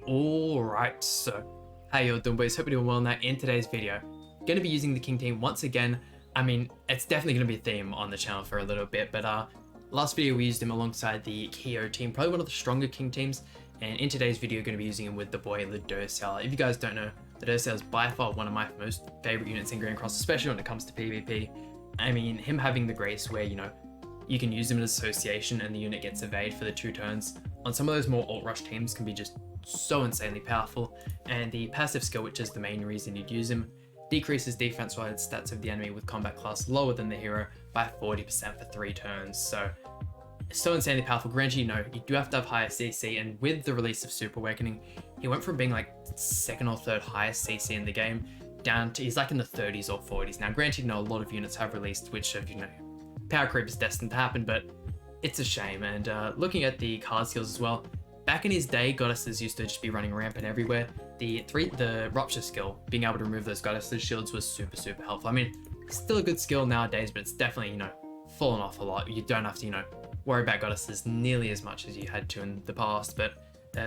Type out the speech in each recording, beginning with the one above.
Alright, so how you all doing, boys? Hope you're doing well. Now in today's video, going to be using the King team once again. I mean, it's definitely going to be a theme on the channel for a little bit, but last video we used him alongside the Kyo team, probably one of the stronger King teams, and in today's video going to be using him with the boy LUDO. If you guys don't know, LUDO is by far one of my most favorite units in Grand Cross, especially when it comes to PvP. I mean, him having the grace where, you know, you can use him in association and the unit gets evade for the 2 turns on some of those more alt rush teams can be just so insanely powerful. And the passive skill, which is the main reason you'd use him, decreases defense-wide stats of the enemy with combat class lower than the hero by 40% for 3 turns. So insanely powerful. Granted, you know, you do have to have higher CC, and with the release of Super Awakening, he went from being like 2nd or 3rd highest CC in the game down to he's like in the 30s or 40s. Now granted, you know, a lot of units have released which have, you know, power creep is destined to happen, but it's a shame. And looking at the card skills as well, back in his day, goddesses used to just be running rampant everywhere. The rupture skill, being able to remove those goddesses shields, was super helpful. I mean, still a good skill nowadays, but it's definitely, you know, fallen off a lot. You don't have to, you know, worry about goddesses nearly as much as you had to in the past. But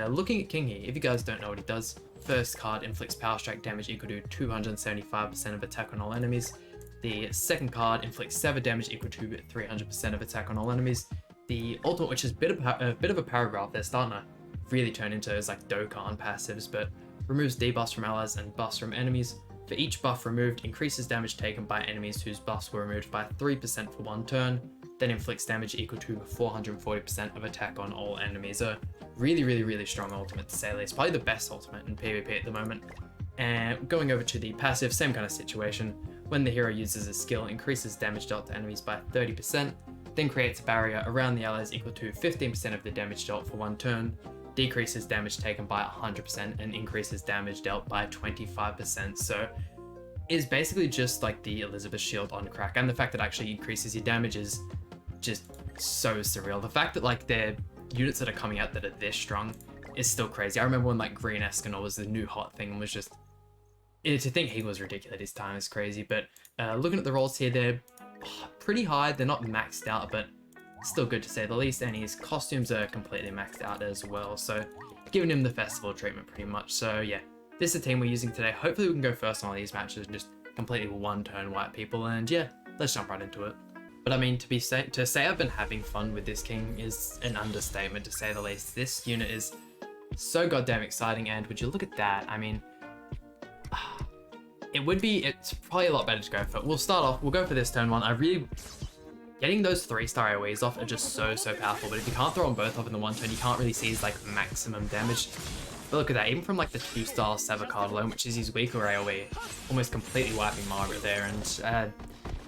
looking at King here, if you guys don't know what he does, first card inflicts power strike damage equal to 275% of attack on all enemies. The second card inflicts sever damage equal to 300% of attack on all enemies. The ultimate, which is a bit of a paragraph, they're starting to really turn into those like Dokkan passives, but removes debuffs from allies and buffs from enemies. For each buff removed, increases damage taken by enemies whose buffs were removed by 3% for 1 turn, then inflicts damage equal to 440% of attack on all enemies. A really strong ultimate to say the least. Probably the best ultimate in PvP at the moment. And going over to the passive, same kind of situation. When the hero uses a skill, increases damage dealt to enemies by 30%, then creates a barrier around the allies equal to 15% of the damage dealt for 1 turn, decreases damage taken by 100%, and increases damage dealt by 25%. So it's basically just like the Elizabeth shield on crack, and the fact that it actually increases your damage is just so surreal. The fact that like the units that are coming out that are this strong is still crazy. I remember when like Green Escanor was the new hot thing and was just, to think he was ridiculous this time is crazy. But looking at the rolls here, they're pretty high. They're not maxed out, but still good to say the least. And his costumes are completely maxed out as well, so giving him the festival treatment pretty much. So yeah, this is the team we're using today. Hopefully we can go first on all these matches and just completely 1-turn wipe people. And yeah, let's jump right into it. But I mean, to say I've been having fun with this King is an understatement to say the least. This unit is so goddamn exciting, and would you look at that? I mean, it's probably a lot better to go for. We'll go for this turn 1. Getting those 3-star AoEs off are just so powerful, but if you can't throw them both off in the 1 turn, you can't really see his like maximum damage. But look at that, even from like the 2-star Sever card alone, which is his weaker AoE, almost completely wiping Margaret there, and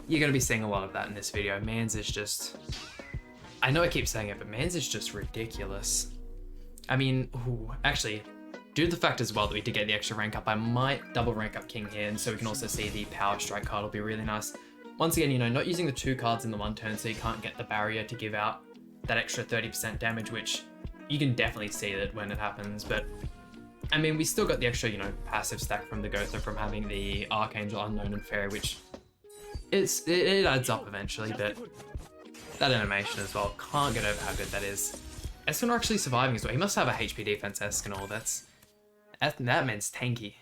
you're going to be seeing a lot of that in this video. Mans is just, I know I keep saying it, but Mans is just ridiculous. I mean, actually, due to the fact as well that we did get the extra rank up, I might double rank up King here, and so we can also see the Power Strike card will be really nice. Once again, you know, not using the 2 cards in the 1 turn, so you can't get the barrier to give out that extra 30% damage, which you can definitely see that when it happens. But I mean, we still got the extra, you know, passive stack from the Gotha from having the Archangel, Unknown, and Fairy, which it adds up eventually. But that animation as well, can't get over how good that is. Escanor actually surviving as well. He must have a HP defense Escanor. That man's tanky.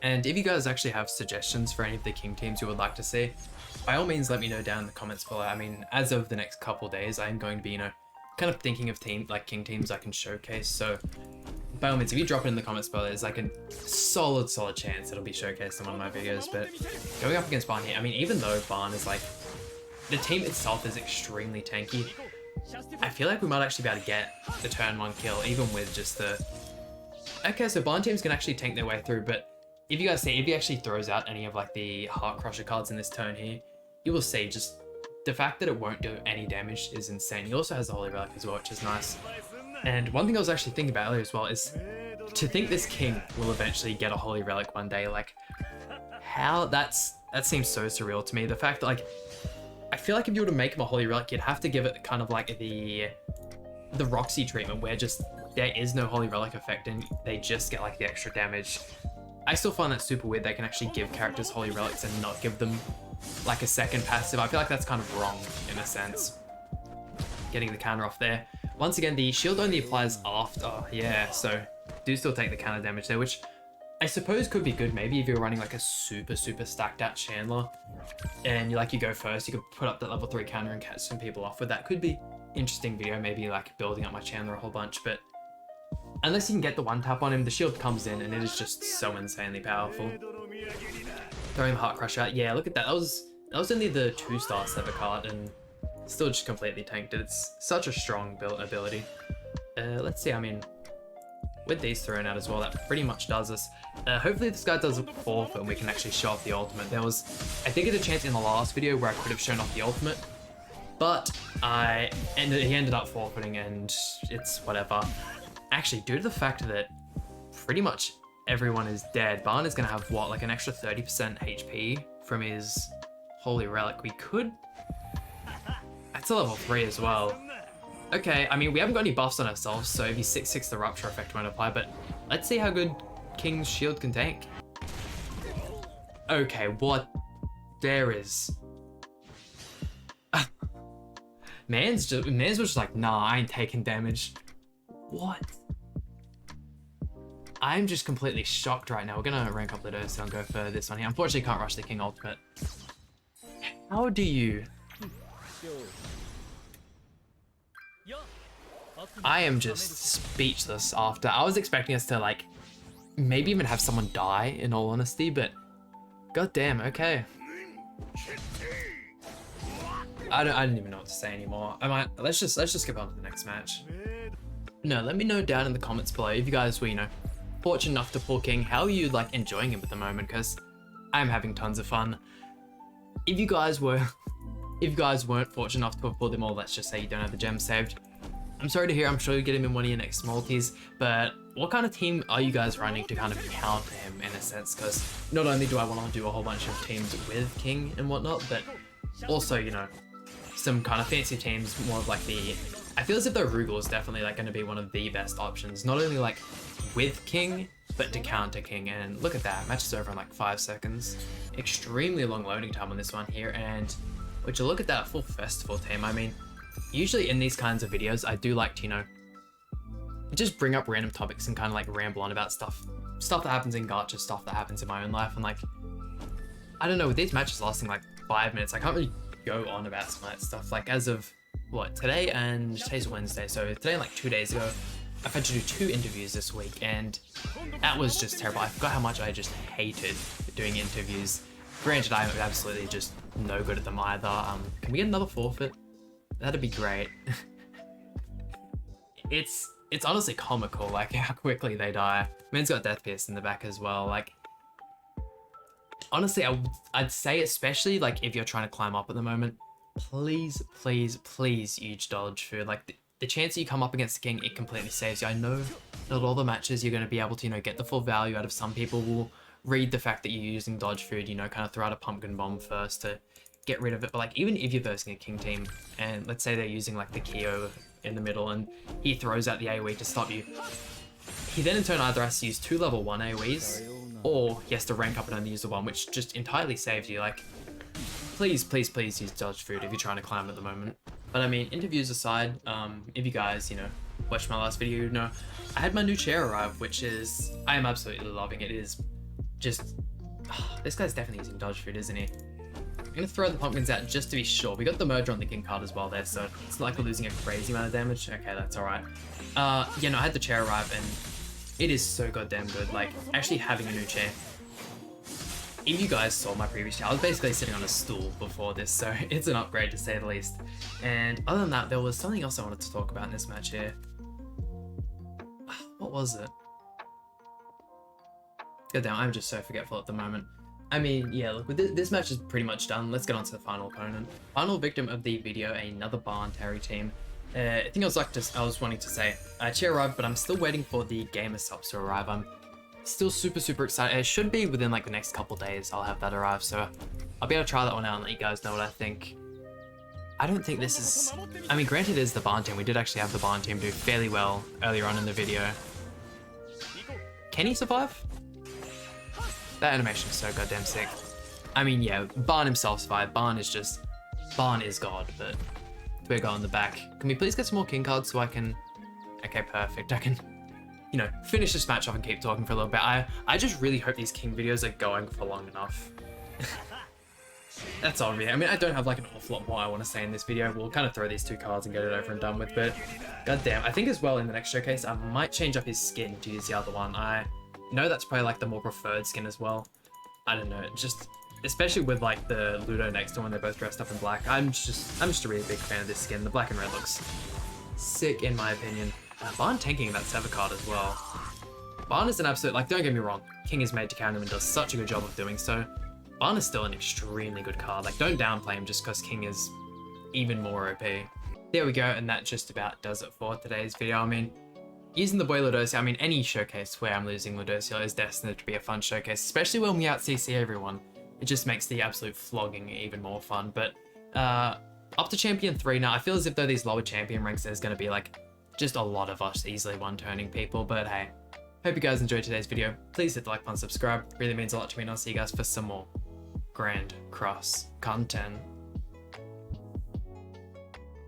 And if you guys actually have suggestions for any of the King teams you would like to see, by all means let me know down in the comments below. I mean, as of the next couple days, I'm going to be, you know, kind of thinking of King teams I can showcase. So by all means, if you drop it in the comments below, there's like a solid chance it'll be showcased in one of my videos. But going up against Barn here, I mean, even though Barn is like, the team itself is extremely tanky, I feel like we might actually be able to get the turn 1 kill, even with just the... Okay, so Barn teams can actually tank their way through, but if you guys see, if he actually throws out any of like the Heart Crusher cards in this turn here, you will see just the fact that it won't do any damage is insane. He also has the Holy Relic as well, which is nice. And one thing I was actually thinking about earlier as well is to think this King will eventually get a Holy Relic one day. Like, how that seems so surreal to me. The fact that like, I feel like if you were to make him a Holy Relic, you'd have to give it kind of like the Roxy treatment, where just there is no Holy Relic effect and they just get like the extra damage. I still find that super weird. They can actually give characters Holy Relics and not give them like a second passive. I feel like that's kind of wrong in a sense. Getting the counter off there. Once again, the shield only applies after, yeah, so do still take the counter damage there, which I suppose could be good maybe if you're running like a super stacked out Chandler and you go first, you could put up that level 3 counter and catch some people off with that. Could be interesting video, maybe like building up my Chandler a whole bunch, but unless you can get the one tap on him, the shield comes in and it is just so insanely powerful. Throwing the Heart Crusher out, yeah, look at that. That was only the 2-star Sever card and still just completely tanked it. It's such a strong build ability. Let's see, I mean, with these thrown out as well, that pretty much does this. Hopefully this guy does a forfeit and we can actually show off the ultimate. There was, I think, a chance in the last video where I could have shown off the ultimate, but he ended up forfeiting and it's whatever. Actually, due to the fact that pretty much everyone is dead, Barn is going to have, what, like an extra 30% HP from his Holy Relic. We could... That's a level 3 as well. Okay, I mean, we haven't got any buffs on ourselves, so if he's 6/6, the Rupture effect won't apply, but let's see how good King's shield can tank. Okay, what? There is... Man's was just like, nah, I ain't taking damage. What? I'm just completely shocked right now. We're gonna rank up LUDO so and go for this one here. Unfortunately, can't rush the King ultimate. How do you... I am just speechless after. I was expecting us to like maybe even have someone die in all honesty, but goddamn, okay. I don't even know what to say anymore. Let's just skip on to the next match. No, let me know down in the comments below if you guys were, fortunate enough to pull King, how are you like enjoying him at the moment, because I'm having tons of fun. If you guys weren't fortunate enough to have pulled him, or let's just say you don't have the gem saved, I'm sorry to hear. I'm sure you'll get him in one of your next multis, but what kind of team are you guys running to kind of counter him in a sense? Because not only do I want to do a whole bunch of teams with King and whatnot, but also, some kind of fancy teams, more of like I feel as if the Rugal is definitely like going to be one of the best options, not only like with King, but to counter King. And look at that, match is over in like 5 seconds. Extremely long loading time on this one here, and would you look at that full festival team? I mean, usually in these kinds of videos, I do like to, just bring up random topics and kind of like ramble on about stuff that happens in gacha, stuff that happens in my own life. And like, I don't know, with these matches lasting like 5 minutes, I can't really go on about some of that stuff. Like as of what, today, and today's Wednesday, so today and like 2 days ago, I've had to do 2 interviews this week, and that was just terrible. I forgot how much I just hated doing interviews. Granted, I'm absolutely just no good at them either. Can we get another forfeit? That'd be great. It's honestly comical, like how quickly they die. Man's got Death Pierce in the back as well. Like, honestly, I'd say, especially like if you're trying to climb up at the moment, please use dodge food. Like the chance that you come up against the King, it completely saves you. I know not all the matches you're going to be able to, get the full value out of. Some people will read the fact that you're using dodge food, kind of throw out a pumpkin bomb first to get rid of it. But like, even if you're versing a King team and let's say they're using like the Kyo in the middle and he throws out the AoE to stop you, he then in turn either has to use 2 level 1 AoEs or he has to rank up and only use the 1, which just entirely saves you. Like, please use dodge food if you're trying to climb at the moment. But I mean, interviews aside, if you guys, watched my last video, you know, I had my new chair arrive, which is, I am absolutely loving it. It is just, this guy's definitely using dodge food, isn't he? I'm gonna throw the pumpkins out just to be sure. We got the merger on the King card as well there, so it's not like we're losing a crazy amount of damage. Okay, that's all right. Yeah, no, I had the chair arrive and it is so goddamn good. Like, actually having a new chair. If you guys saw my previous chair, I was basically sitting on a stool before this, so it's an upgrade to say the least. And other than that, there was something else I wanted to talk about in this match here. What was it? Goddamn, I'm just so forgetful at the moment. I mean, yeah, look, this match is pretty much done. Let's get on to the final opponent. Final victim of the video, another Barn Terry team. I think I was wanting to say, chair arrived, but I'm still waiting for the gamer subs to arrive. I'm still super excited. It should be within like the next couple days I'll have that arrive, so I'll be able to try that one out and let you guys know what I think. I don't think this is... I mean, granted it is the Barn team. We did actually have the Barn team do fairly well earlier on in the video. Can he survive? That animation is so goddamn sick. I mean, yeah, Barn himself survived. Barn is God, but we're going in the back. Can we please get some more King cards so I can... Okay, perfect. I can you know, finish this match off and keep talking for a little bit. I just really hope these king videos are going for long enough. That's all really. I mean, I don't have like an awful lot more I want to say in this video. We'll kind of throw these 2 cards and get it over and done with, but goddamn, I think as well in the next showcase, I might change up his skin to use the other one. I know that's probably like the more preferred skin as well. I don't know, just especially with like the LUDO next to when they're both dressed up in black. I'm just a really big fan of this skin. The black and red looks sick in my opinion. Barn tanking that Sever card as well. Barn is an absolute, like, don't get me wrong, King is made to counter him and does such a good job of doing so. Barn is still an extremely good card. Like, don't downplay him just because King is even more OP. There we go, and that just about does it for today's video. I mean, using the boy Ludosio, I mean, any showcase where I'm losing Ludosio is destined to be a fun showcase, especially when we out CC everyone. It just makes the absolute flogging even more fun. But up to Champion 3 now, I feel as if though these lower Champion ranks, there's going to be like just a lot of us easily one-turning people. But hey, hope you guys enjoyed today's video. Please hit the like button, subscribe. Really means a lot to me, and I'll see you guys for some more Grand Cross content.